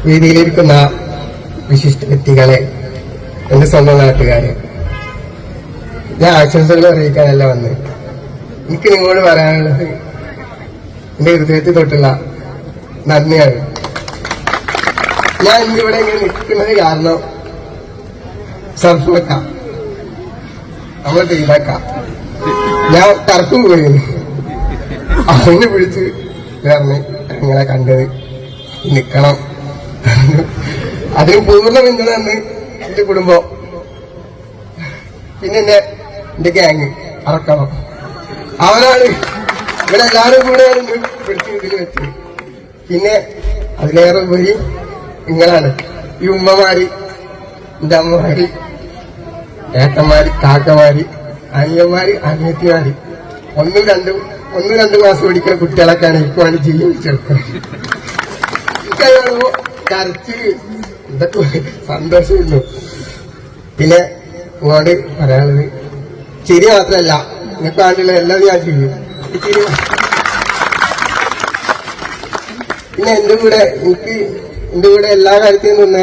വേദിയിലിരിക്കുന്ന വിശിഷ്ട വ്യക്തികളെ, എന്റെ സ്വന്തം നാട്ടുകാരെ, ഞാൻ ആശംസകൾ അറിയിക്കാനല്ല വന്ന്. എനിക്ക് നിങ്ങളോട് പറയാനുള്ളത് എന്റെ ഹൃദയത്തിൽ തൊട്ടുള്ള നന്ദിയാണ്. ഞാൻ ഇന്നിവിടെ ഇങ്ങനെ നിൽക്കുന്നത് കാരണം സർഫുമക്ക നമ്മളെ ചെയ്താക്ക ഞാൻ ടർഫ് പോയിരുന്നു, അവനെ വിളിച്ച് ചേർന്ന് നിങ്ങളെ കണ്ടത് നിക്കണം. അതിന് പൂർണ്ണ പിന്തുണ തന്ന് എന്റെ കുടുംബം, പിന്നെ എന്റെ ഗ്യാങ് അറക്കണം. അവരാണ് ഇവിടെ എല്ലാവരും കൂടെ പിടിച്ച് ഇതിൽ വെച്ചത്. പിന്നെ അതിലേറെ ഉപരി നിങ്ങളാണ്, ഈ ഉമ്മമാര്, എന്റെ അമ്മമാര്, ഏട്ടന്മാര്, കാക്കമാര്, അനിയന്മാര്, അനിയത്തിമാര്, ഒന്നും രണ്ടും ക്ലാസ് പഠിക്കുന്ന കുട്ടികളൊക്കെയാണ് എനിക്ക് വേണ്ടി ജീവിച്ചെടുക്കുന്നത്. എനിക്കതാണോ കരച്ച് ഇതൊക്കെ സന്തോഷമില്ലു. പിന്നെ ഇങ്ങോട്ട് പറയാനുള്ളത്, ചിരി മാത്രമല്ല നിങ്ങൾക്ക് വേണ്ടിയുള്ള എല്ലാം ഞാൻ ചെയ്യും. പിന്നെ എന്റെ കൂടെ എല്ലാ കാര്യത്തിലും നിന്ന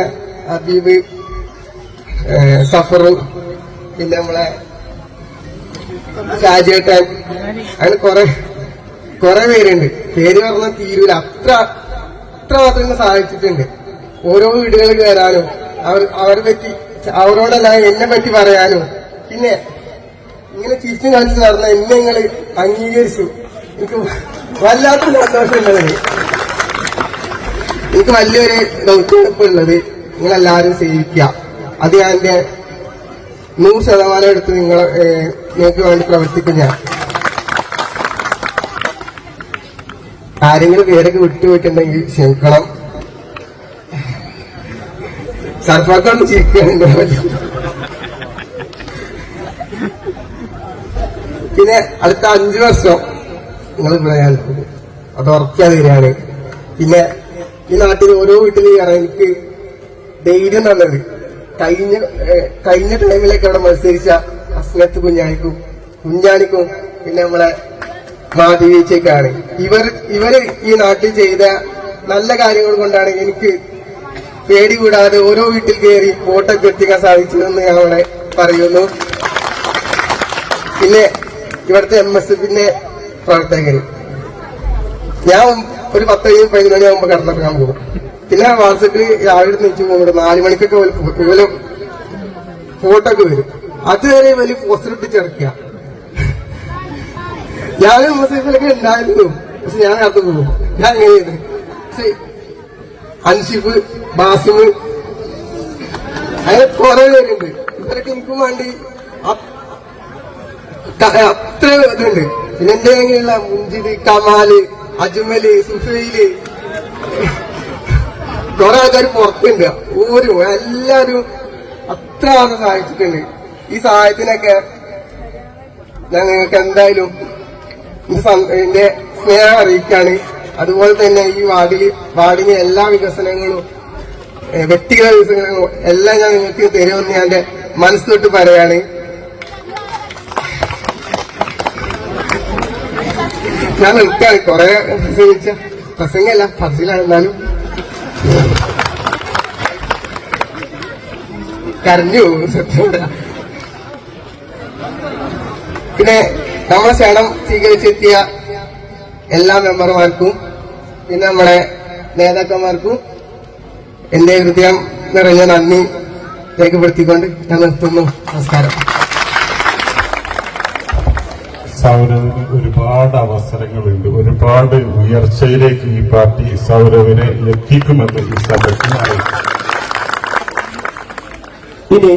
ഹബീബ്, സഫറും, പിന്നെ നമ്മളെ ഷാജേട്ടൻ, അങ്ങനെ കുറെ പേരുണ്ട്. പേര് പറഞ്ഞാൽ തീരൂല, അത്ര മാത്രം സഹായിച്ചിട്ടുണ്ട്. ഓരോ വീടുകളിൽ കയറാനും അവരെ പറ്റി അവരോടല്ല എന്നെ പറ്റി പറയാനും, പിന്നെ ഇങ്ങനെ ചിരിച്ചു കാണിച്ച് നടന്ന എന്നെ നിങ്ങള് അംഗീകരിച്ചു. എനിക്ക് വല്ലാത്ത സന്തോഷമുള്ളത്. എനിക്ക് വലിയൊരു ദൗത്യപ്പുള്ളത് നിങ്ങളെല്ലാവരും സേവിക്കുക. അത് ഞാൻ എന്റെ 100% എടുത്ത് നിങ്ങൾക്ക് വേണ്ടി പ്രവർത്തിക്കും. ഞാൻ ആരെങ്കിലും പേരൊക്കെ വിട്ടുപോയിട്ടുണ്ടെങ്കിൽ ക്ഷമിക്കണം. സർഫാക്കാണ് ചിരിക്കാനുണ്ട്. പിന്നെ അടുത്ത 5 വർഷം നിങ്ങൾ ഇവിടെ ഞാൻ അത് ഉറക്കാൻ തരികയാണ്. പിന്നെ ഈ നാട്ടിൽ ഓരോ വീട്ടിൽ കയറാൻ എനിക്ക് ധൈര്യം തന്നത് കഴിഞ്ഞ ടൈമിലേക്ക് അവിടെ മത്സരിച്ച അസ്നത്ത് കുഞ്ഞാണിക്കും പിന്നെ നമ്മളെ മാധവീച്ചയ്ക്കാണ്. ഇവര് ഈ നാട്ടിൽ ചെയ്ത നല്ല കാര്യങ്ങൾ കൊണ്ടാണ് എനിക്ക് പേടി കൂടാതെ ഓരോ വീട്ടിൽ കയറി വോട്ടൊക്കെ എത്തിക്കാൻ സാധിച്ചതെന്ന് ഞാൻ അവിടെ പറയുന്നു. പിന്നെ ഇവിടുത്തെ MSFന്റെ പ്രവർത്തകര്, ഞാൻ ഒരു 10-15 മണിയാകുമ്പോ കടന്നിറങ്ങാൻ പോകും. പിന്നെ വാട്സപ്പിൽ രാവിലെ നിൽച്ചു പോകുന്നുണ്ട് 4 മണിക്കൊക്കെ ഇവര് ഫോട്ടോ ഒക്കെ വരും. അതുവരെ വലിയ പോസ്റ്റർ ഇട്ടിച്ചടക്കുക. ഞാൻ MSFിലൊക്കെ ഉണ്ടായിരുന്നു, പക്ഷെ ഞാൻ കടന്നു പോകും. ഞാൻ എങ്ങനെയാണ് പക്ഷെ അൻഷിഫ്, ബാസിമ്, അങ്ങനെ കുറെ പേരുണ്ട്. ഇവരൊക്കെ എനിക്കും വേണ്ടി അത്ര ഇതുണ്ട്. പിന്നെ എന്റെ അങ്ങനെയുള്ള മുഞ്ചിദ്, കമാല്, അജ്മല്, സുഫൈല്, കുറെ ആൾക്കാർ പുറത്തുണ്ട്. എല്ലാരും അത്ര ആളെ സഹായിച്ചിട്ടുണ്ട്. ഈ സഹായത്തിനൊക്കെ ഞാൻ നിങ്ങൾക്ക് എന്തായാലും എന്റെ സ്നേഹം അറിയിക്കാണ്. അതുപോലെ തന്നെ ഈ വാർഡിലെ എല്ലാ വികസനങ്ങളും, വ്യക്തിഗത വികസനങ്ങളും എല്ലാം ഞാൻ നിങ്ങൾക്ക് തരുമെന്ന് ഞാൻ എന്റെ മനസ്സൊട്ട് പറയാണ്. ഞാൻ നിൽക്കാണ്. കുറെ പ്രസംഗമല്ല, ഫസിലാണെന്നാലും കരഞ്ഞു സത്യം. പിന്നെ നമ്മളെ ക്ഷണം സ്വീകരിച്ചെത്തിയ എല്ലാ മെമ്പർമാർക്കും പിന്നെ നമ്മുടെ നേതാക്കന്മാർക്കും എന്റെ ഹൃദയം നിറഞ്ഞ നന്ദി രേഖപ്പെടുത്തിക്കൊണ്ട് ഞാൻ നിർത്തുന്നു. നമസ്കാരം. സൗരവിന് ഒരുപാട് അവസരങ്ങളുണ്ട്. ഒരുപാട് ഉയർച്ചയിലേക്ക് ഈ പാർട്ടി സൗരവിനെ എത്തിക്കുമെന്ന് ഈ സഭയ്ക്ക് അറിയിക്കും. ഇനി